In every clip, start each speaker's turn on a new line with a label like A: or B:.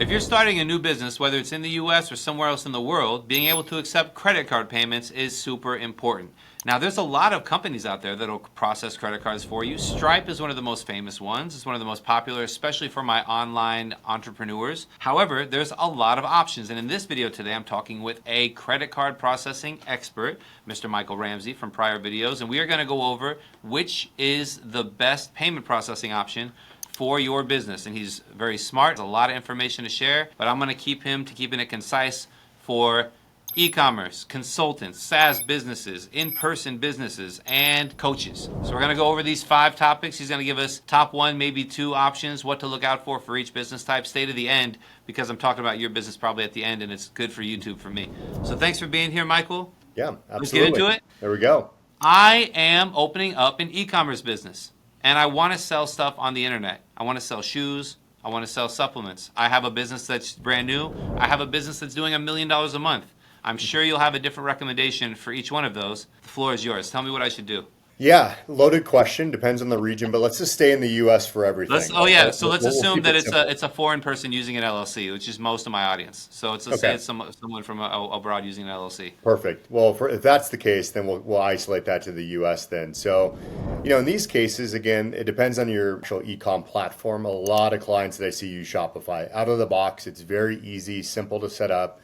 A: If you're starting a new business, whether it's in the US or somewhere else in the world, being able to accept credit card payments is super important. Now, there's a lot of companies out there that'll process credit cards for you. Stripe is one of the most famous ones. It's one of the most popular, especially for my online entrepreneurs. However, there's a lot of options. And in this video today, I'm talking with a credit card processing expert, Mr. Michael Ramsey from prior videos. And we are going to go over which is the best payment processing option for your business. And he's very smart, a lot of information to share, but I'm going to keeping it concise for e-commerce, consultants, SaaS businesses, in-person businesses, and coaches. So we're going to go over these 5 topics. He's going to give us top 1, maybe 2 options, what to look out for each business type. Stay to the end because I'm talking about your business probably at the end, and it's good for YouTube for me. So thanks for being here, Michael.
B: Yeah, absolutely.
A: Let's get into it.
B: There we go.
A: I am opening up an e-commerce business. And I want to sell stuff on the internet. I want to sell shoes. I want to sell supplements. I have a business that's brand new. I have a business that's doing $1 million a month. I'm sure you'll have a different recommendation for each one of those. The floor is yours. Tell me what I should do.
B: Yeah, loaded question. Depends on the region, but let's just stay in the U.S. for everything.
A: Let's assume that it's a foreign person using an LLC, which is most of my audience. So say it's someone from abroad using an LLC.
B: Perfect. Well, if that's the case, then we'll isolate that to the U.S. then. So, in these cases, again, it depends on your actual e-com platform. A lot of clients that I see use Shopify. Out of the box, it's very easy, simple to set up.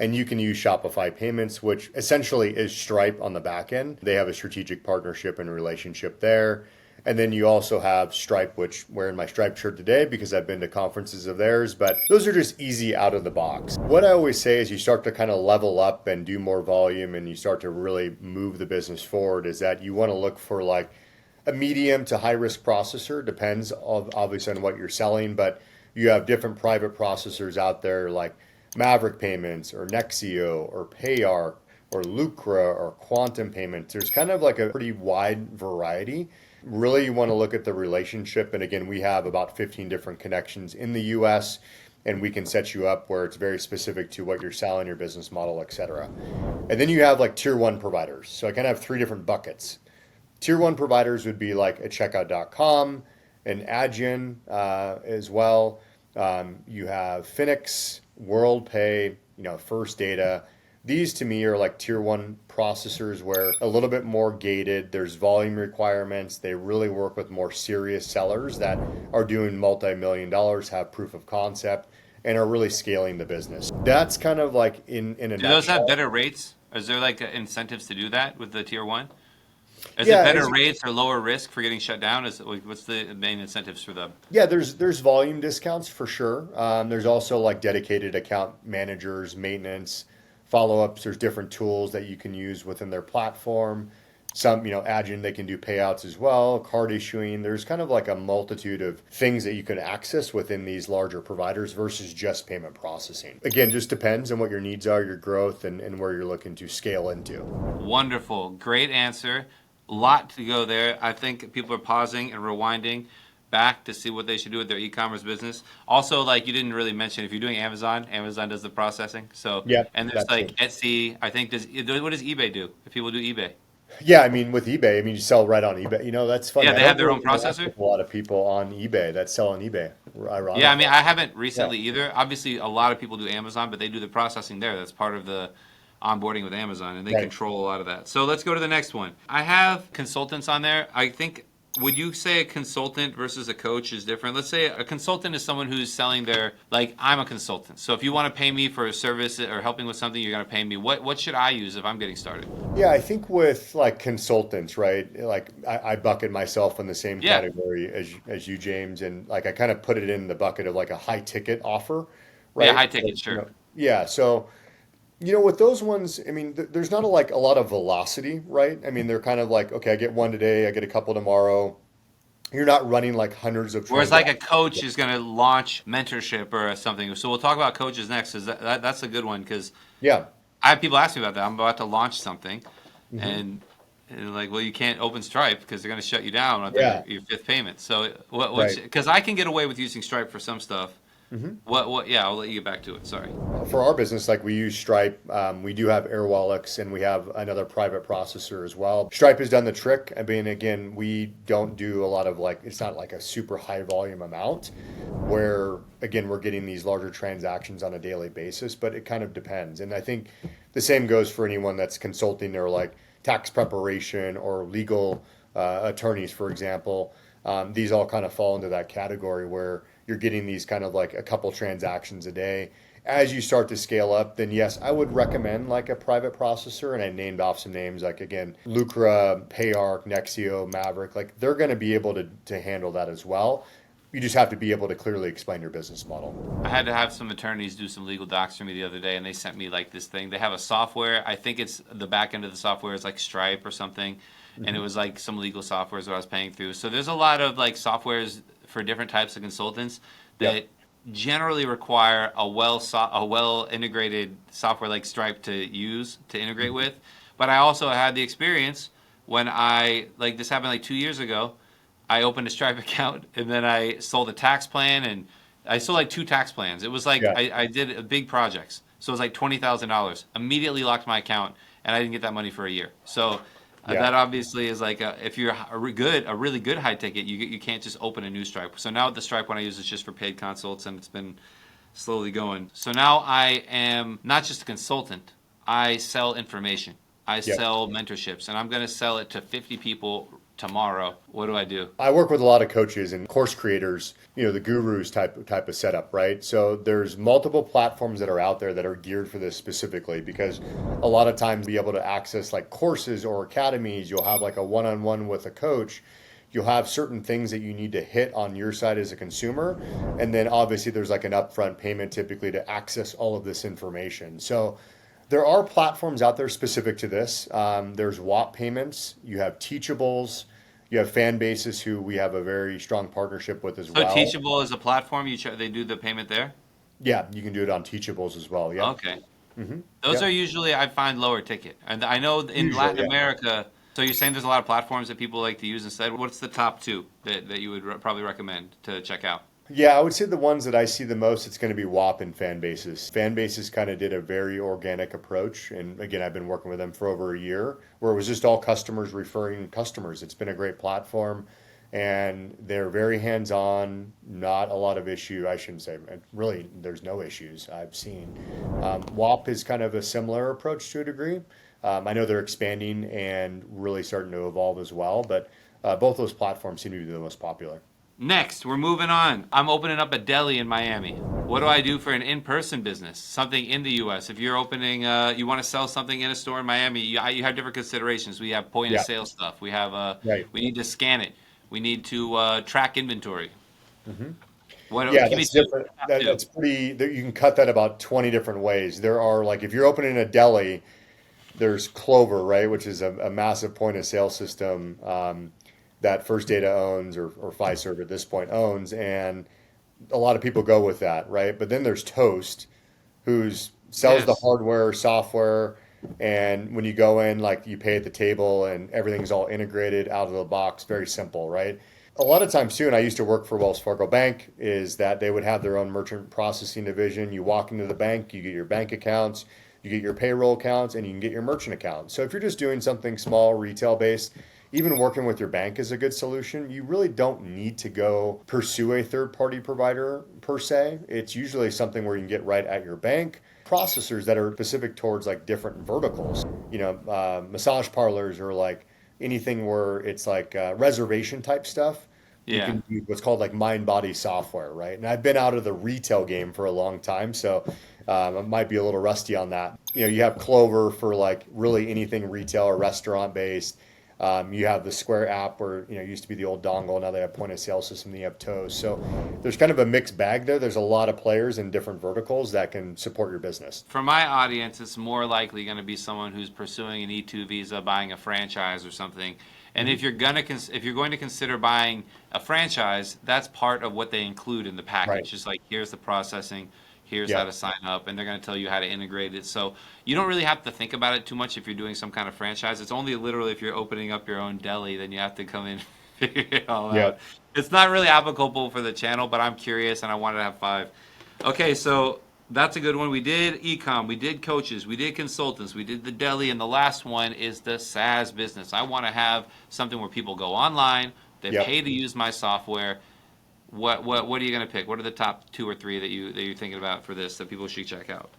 B: And you can use Shopify Payments, which essentially is Stripe on the back end. They have a strategic partnership and relationship there. And then you also have Stripe, which I'm wearing my Stripe shirt today because I've been to conferences of theirs, but those are just easy out of the box. What I always say is you start to kind of level up and do more volume and you start to really move the business forward is that you want to look for like a medium to high risk processor, depends obviously on what you're selling, but you have different private processors out there like Maverick Payments or Nexio or Payarc or Lucra or Quantum Payments. There's kind of like a pretty wide variety. Really, you want to look at the relationship. And again, we have about 15 different connections in the US, and we can set you up where it's very specific to what you're selling, your business model, et cetera. And then you have like tier 1 providers. So I kind of have 3 different buckets. Tier 1 providers would be like a checkout.com, an Adyen as well. You have Phoenix, WorldPay, First Data. These to me are like tier 1 processors where a little bit more gated, there's volume requirements. They really work with more serious sellers that are doing multi-million dollars, have proof of concept, and are really scaling the business. That's kind of like in a nutshell.
A: Do those have better rates? Is there like incentives to do that with the tier 1? Is it better rates or lower risk for getting shut down? What's the main incentives for them?
B: Yeah, there's volume discounts for sure. There's also like dedicated account managers, maintenance, follow-ups. There's different tools that you can use within their platform. Some, Adyen, they can do payouts as well, card issuing. There's kind of like a multitude of things that you can access within these larger providers versus just payment processing. Again, just depends on what your needs are, your growth, and where you're looking to scale into.
A: Wonderful. Great answer. A lot to go there. I think people are pausing and rewinding back to see what they should do with their e-commerce business. Also, like you didn't really mention, if you're doing Amazon does the processing. So, and there's like Etsy. I think what does eBay do? If people do eBay.
B: Yeah, with eBay, you sell right on eBay. That's funny.
A: Yeah, they have their own processor.
B: A lot of people on eBay that sell on eBay. Ironically.
A: Yeah, I haven't recently either. Obviously, a lot of people do Amazon, but they do the processing there. That's part of the onboarding with Amazon, and they control a lot of that. So let's go to the next one. I have consultants on there. I think, would you say a consultant versus a coach is different? Let's say a consultant is someone who's selling I'm a consultant. So if you want to pay me for a service or helping with something, you're going to pay me. What should I use if I'm getting started?
B: Yeah, I think with like consultants, right? Like I bucket myself in the same category as you, James, and like I kind of put it in the bucket of like a high ticket offer, right?
A: Yeah, high ticket, sure.
B: So with those ones, there's not a lot of velocity, right? They're kind of like, okay, I get one today, I get a couple tomorrow. You're not running like hundreds of.
A: Whereas like a coach is going to launch mentorship or something. So we'll talk about coaches next. That's a good one because I have people ask me about that. I'm about to launch something, and like, well, you can't open Stripe because they're going to shut you down on your 5th payment. So because I can get away with using Stripe for some stuff. Yeah, I'll let you get back to it. Sorry.
B: For our business, like we use Stripe, we do have AirWallex, and we have another private processor as well. Stripe has done the trick. I mean, again, we don't do a lot of like, it's not like a super high volume amount where, again, we're getting these larger transactions on a daily basis, but it kind of depends. And I think the same goes for anyone that's consulting or like tax preparation or legal attorneys, for example. These all kind of fall into that category where you're getting these kind of like a couple transactions a day. As you start to scale up, then yes, I would recommend like a private processor. And I named off some names like, again, Lucra, Payarc, Nexio, Maverick. Like they're going to be able to handle that as well. You just have to be able to clearly explain your business model.
A: I had to have some attorneys do some legal docs for me the other day, and they sent me like this thing. They have a software. I think it's the back end of the software is like Stripe or something, and it was like some legal software that I was paying through. So there's a lot of like softwares for different types of consultants that generally require a well integrated software like Stripe to integrate with. But I also had the experience when this happened like 2 years ago. I opened a Stripe account and then I sold a tax plan, and I sold like 2 tax plans. It was like I did big projects. So it was like $20,000. Immediately locked my account, and I didn't get that money for a year. So that obviously is like if you're a really good high ticket, you can't just open a new Stripe. So now the Stripe one I use is just for paid consults, and it's been slowly going. So now I am not just a consultant. I sell information. I sell mentorships, and I'm going to sell it to 50 people tomorrow. What do I do?
B: I work with a lot of coaches and course creators, the gurus type of setup, right? So there's multiple platforms that are out there that are geared for this specifically, because a lot of times be able to access like courses or academies, you'll have like a one-on-one with a coach. You'll have certain things that you need to hit on your side as a consumer. And then obviously there's like an upfront payment typically to access all of this information. So there are platforms out there specific to this. There's WAP payments. You have Teachables. You have fan bases who we have a very strong partnership with as well.
A: So Teachable is a platform. They do the payment there?
B: Yeah, you can do it on Teachables as well. Yeah.
A: Okay. Those are usually, I find, lower ticket. And I know in Latin America, so you're saying there's a lot of platforms that people like to use instead. What's the top 2 that you would probably recommend to check out?
B: Yeah, I would say the ones that I see the most, it's going to be WAP and fan bases. Fan bases kind of did a very organic approach. And again, I've been working with them for over a year, where it was just all customers referring customers. It's been a great platform, and they're very hands-on, not a lot of issue. I shouldn't say, really, there's no issues I've seen. WAP is kind of a similar approach to a degree. I know they're expanding and really starting to evolve as well, but both those platforms seem to be the most popular.
A: Next, we're moving on. I'm opening up a deli in Miami. What do I do for an in-person business? Something in the U.S. If you're opening, you want to sell something in a store in Miami, you have different considerations. We have point-of-sale stuff. We have we need to scan it. We need to track inventory.
B: That's different. That's pretty. You can cut that about 20 different ways. There are like if you're opening a deli, there's Clover, right, which is a massive point-of-sale system. That First Data owns or Fiserv at this point owns, and a lot of people go with that, right? But then there's Toast, who sells the hardware, software, and when you go in, like you pay at the table and everything's all integrated out of the box, very simple, right? A lot of times too, and I used to work for Wells Fargo Bank, is that they would have their own merchant processing division. You walk into the bank, you get your bank accounts, you get your payroll accounts, and you can get your merchant accounts. So if you're just doing something small, retail-based, even working with your bank is a good solution. You really don't need to go pursue a third-party provider per se. It's usually something where you can get right at your bank. Processors that are specific towards like different verticals, massage parlors or like anything where it's like reservation type stuff. You can do what's called like mind body software, right? And I've been out of the retail game for a long time, so I might be a little rusty on that. You have Clover for like really anything retail or restaurant based. You have the Square app where, it used to be the old dongle. Now they have point of sale system. You have Toast. So there's kind of a mixed bag there. There's a lot of players in different verticals that can support your business.
A: For my audience, it's more likely going to be someone who's pursuing an E2 visa, buying a franchise or something. And if you're going to consider buying a franchise, that's part of what they include in the package.
B: Right.
A: Just like, here's the processing. Here's how to sign up, and they're going to tell you how to integrate it. So you don't really have to think about it too much if you're doing some kind of franchise. It's only literally if you're opening up your own deli, then you have to come in and figure it all out. It's not really applicable for the channel, but I'm curious, and I wanted to have 5. Okay, so that's a good one. We did ecom, we did coaches, we did consultants, we did the deli, and the last one is the SaaS business. I want to have something where people go online, they
B: Yep.
A: pay to use my software. What are you going to pick? What are the top two or three that you're thinking about for this that people should check out?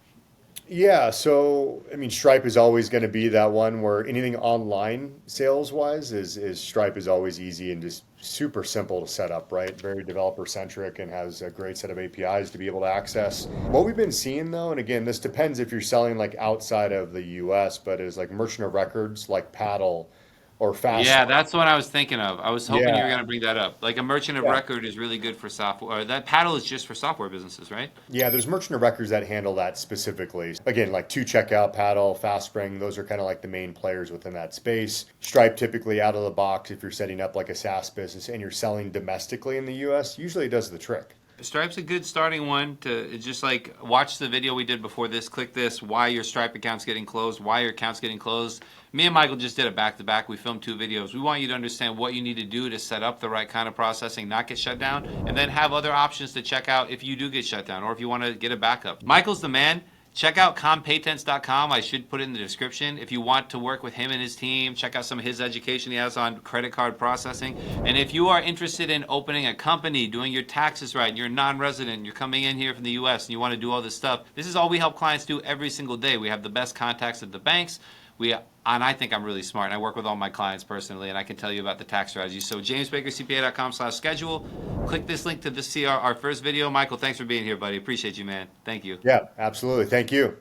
B: Yeah, so I mean, Stripe is always going to be that one where anything online sales wise is Stripe is always easy and just super simple to set up, right? Very developer centric and has a great set of APIs to be able to access. What we've been seeing though, and again, this depends if you're selling like outside of the US, but is like merchant of records like Paddle or Fast.
A: Yeah, that's what I was thinking of. I was hoping you were
B: Yeah,
A: going to bring that up. Like a merchant of
B: yeah.
A: record is really good for software. That paddle is just for software businesses, right?
B: Yeah, there's merchant of records that handle that specifically. Again, like 2Checkout, Paddle, FastSpring, those are kind of like the main players within that space. Stripe typically out of the box, if you're setting up like a SaaS business and you're selling domestically in the US, usually does the trick.
A: Stripe's a good starting one to it's just like watch the video we did before this, click this, why your Stripe account's getting closed, why your account's getting closed. Me and Michael just did it back to back. We filmed two videos. We want you to understand what you need to do to set up the right kind of processing, not get shut down, and then have other options to check out if you do get shut down or if you want to get a backup. Michael's the man. Check out compatents.com. I should put it in the description. If you want to work with him and his team, check out some of his education he has on credit card processing. And if you are interested in opening a company, doing your taxes right, you're a non-resident, you're coming in here from the US and you want to do all this stuff, this is all we help clients do every single day. We have the best contacts at the banks. And I think I'm really smart. And I work with all my clients personally, and I can tell you about the tax strategy. So jamesbakercpa.com/schedule. Click this link to this see our first video. Michael, thanks for being here, buddy. Appreciate you, man. Thank you.
B: Yeah, absolutely. Thank you.